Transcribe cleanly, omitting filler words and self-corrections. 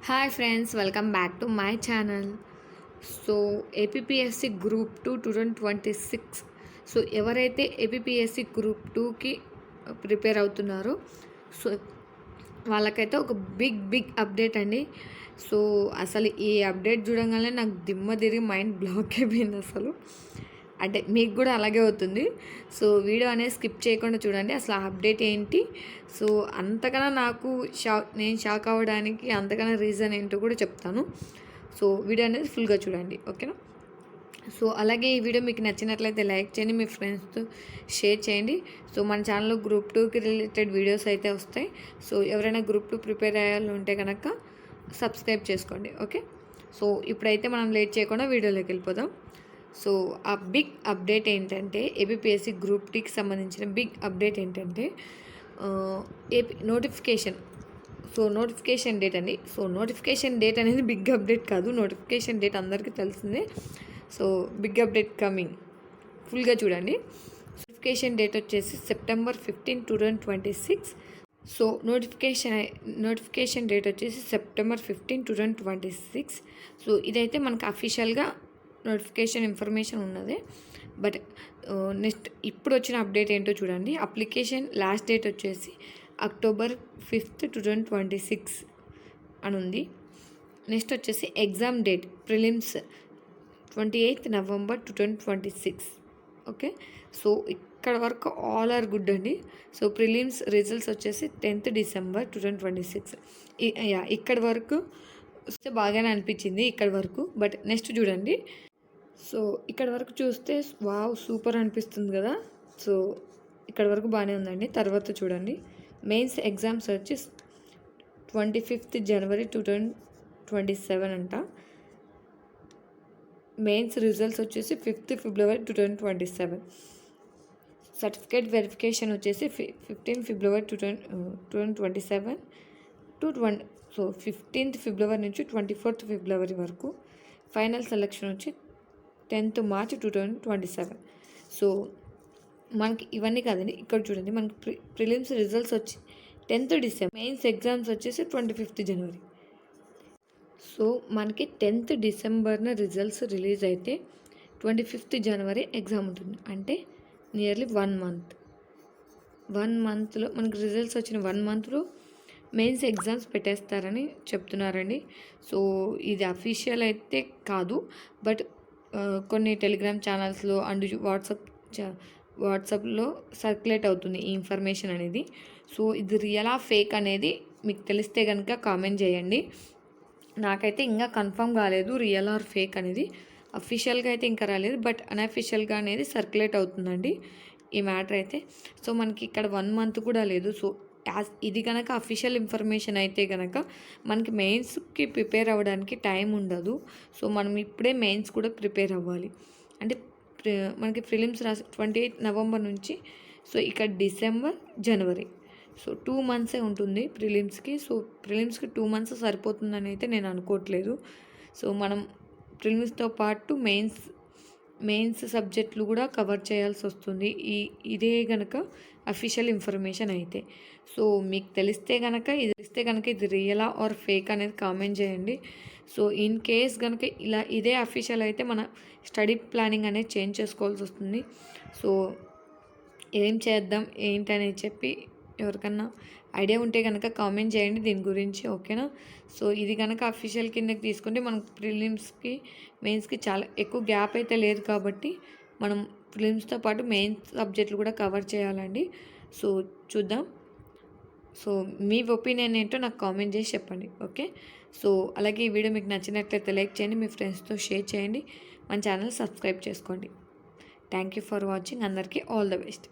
Hi friends, welcome back to my channel. So APSC group 2 2026. So ఎవరైతే APSC group 2కి prepare అవుతున్నారో so వాళ్ళకైతే ఒక బిగ్ అప్డేట్ అండి. సో అసలు ఈ అప్డేట్ చూడగానే నాకు దిమ్మ తిరిగి మైండ్ బ్లాక్ అయిపోయింది. అసలు అంటే మీకు కూడా అలాగే అవుతుంది. సో వీడియో అనేది స్కిప్ చేయకుండా చూడండి. అసలు ఆ అప్డేట్ ఏంటి, సో అంతకన్నా నాకు నేను షాక్ అవ్వడానికి అంతకన్నా రీజన్ ఏంటో కూడా చెప్తాను. సో వీడియో అనేది ఫుల్గా చూడండి, ఓకేనా. సో అలాగే ఈ వీడియో మీకు నచ్చినట్లయితే లైక్ చేయండి, మీ ఫ్రెండ్స్తో షేర్ చేయండి. సో మన ఛానల్లో గ్రూప్ 2కి రిలేటెడ్ వీడియోస్ అయితే వస్తాయి. సో ఎవరైనా గ్రూప్ 2 ప్రిపేర్ అయ్యాలి ఉంటే కనుక సబ్స్క్రైబ్ చేసుకోండి, ఓకే. సో ఇప్పుడైతే మనం లేట్ చేయకుండా వీడియోలోకి వెళ్ళిపోదాం. సో ఆ బిగ్ అప్డేట్ ఏంటంటే ఏపీఎస్సి గ్రూప్ 2కి సంబంధించిన బిగ్ అప్డేట్ ఏంటంటే AP notification. So notification date అండి. సో నోటిఫికేషన్ డేట్ అనేది బిగ్ అప్డేట్ కాదు, నోటిఫికేషన్ డేట్ అందరికీ తెలిసిందే. సో బిగ్ అప్డేట్ కమింగ్, ఫుల్గా చూడండి. నోటిఫికేషన్ డేట్ వచ్చేసి September 15, 2026. సో నోటిఫికేషన్ డేట్ వచ్చేసి September 15, 2026. సో ఇదైతే మనకు అఫీషియల్గా నోటిఫికేషన్ ఇన్ఫర్మేషన్ ఉన్నది. బట్ నెక్స్ట్ ఇప్పుడు వచ్చిన అప్డేట్ ఏంటో చూడండి. అప్లికేషన్ లాస్ట్ డేట్ వచ్చేసి October 5, 2026 అని ఉంది. నెక్స్ట్ వచ్చేసి exam date prelims 28 November 2026, okay. So ఇక్కడ వరకు ఆల్ ఆర్ గుడ్ అండి. సో ప్రిలిమ్స్ రిజల్ట్స్ వచ్చేసి 10th December 2026. ఇక్కడ వరకు వస్తే బాగానే అనిపించింది ఇక్కడ వరకు. బట్ నెక్స్ట్ చూడండి. సో ఇక్కడ వరకు చూస్తే వావ్ సూపర్ అనిపిస్తుంది కదా. సో ఇక్కడ వరకు బాగానే ఉందండి. తర్వాత చూడండి, మెయిన్స్ ఎగ్జామ్స్ వచ్చి 25th January 2027 అంట. మెయిన్స్ రిజల్ట్స్ వచ్చేసి 5th February 2027. సర్టిఫికేట్ వెరిఫికేషన్ వచ్చేసి 15th February 2027 to 15th February నుంచి 24th February వరకు. ఫైనల్ సెలెక్షన్ వచ్చి 10th March 2027. సో మనకి ఇవన్నీ కాదండి, ఇక్కడ చూడండి మనకి ప్రిలిమ్స్ రిజల్ట్స్ వచ్చి 10th December, మెయిన్స్ ఎగ్జామ్స్ వచ్చేసి 25th January. సో మనకి 10th December రిజల్ట్స్ రిలీజ్ అయితే 25th January ఎగ్జామ్ ఉంటుంది. అంటే నియర్లీ 1 మంత్లో మనకి రిజల్ట్స్ వచ్చిన 1 మంత్లో మెయిన్స్ ఎగ్జామ్స్ పెట్టేస్తారని చెప్తున్నారండి. సో ఇది అఫీషియల్ అయితే కాదు, బట్ కొన్ని టెలిగ్రామ్ ఛానల్స్లో అండ్ వాట్సాప్లో సర్క్యులేట్ అవుతుంది ఈ ఇన్ఫర్మేషన్ అనేది. సో ఇది రియలా ఫేక్ అనేది మీకు తెలిస్తే కనుక కామెంట్ చేయండి. నాకైతే ఇంకా కన్ఫర్మ్ కాలేదు రియల్ ఆర్ ఫేక్ అనేది. అఫీషియల్గా అయితే ఇంకా రాలేదు, బట్ అన్అఫీషియల్గా అనేది సర్క్యులేట్ అవుతుందండి ఈ మ్యాటర్ అయితే. సో మనకి ఇక్కడ 1 month కూడా లేదు. సో ఇది కనుక అఫీషియల్ ఇన్ఫర్మేషన్ అయితే కనుక మనకి మెయిన్స్కి ప్రిపేర్ అవ్వడానికి టైం ఉండదు. సో మనం ఇప్పుడే మెయిన్స్ కూడా ప్రిపేర్ అవ్వాలి. అంటే మనకి ప్రిలిమ్స్ 28 November నుంచి, సో ఇక్కడ December, January, సో 2 months ఉంటుంది ప్రిలిమ్స్కి. సో ప్రిలిమ్స్కి 2 months సరిపోతుందని అయితే నేను అనుకోవట్లేదు. సో మనం ప్రిలిమ్స్తో పాటు మెయిన్స్ సబ్జెక్టులు కూడా కవర్ చేయాల్సి వస్తుంది. ఇదే కనుక అఫీషియల్ ఇన్ఫర్మేషన్ అయితే. సో మీకు తెలిస్తే కనుక ఇది రియలా ఆర్ ఫేక్ అనేది కామెంట్ చేయండి. సో ఇన్ కేస్ కనుక ఇదే అఫీషియల్ అయితే మన స్టడీ ప్లానింగ్ అనేది చేంజ్ చేసుకోవాల్సి వస్తుంది. సో ఏం చేద్దాం ఏంటనేది చెప్పి ఎవరికన్నా ఐడియా ఉంటే కనుక కామెంట్ చేయండి దీని గురించి, ఓకేనా. సో ఇది కనుక అఫీషియల్ కిందకి తీసుకుంటే మనకు ప్రిలిమ్స్కి మెయిన్స్కి చాలా ఎక్కువ గ్యాప్ అయితే లేదు కాబట్టి మనం ప్రిలిమ్స్తో పాటు మెయిన్స్ సబ్జెక్టులు కూడా కవర్ చేయాలండి. సో చూద్దాం. సో మీ ఒపీనియన్ ఏంటో నాకు కామెంట్ చేసి చెప్పండి, ఓకే. సో అలాగే ఈ వీడియో మీకు నచ్చినట్లయితే లైక్ చేయండి, మీ ఫ్రెండ్స్తో షేర్ చేయండి, మన ఛానల్ సబ్స్క్రైబ్ చేసుకోండి. Thank you for watching. అందరికీ ఆల్ ద బెస్ట్.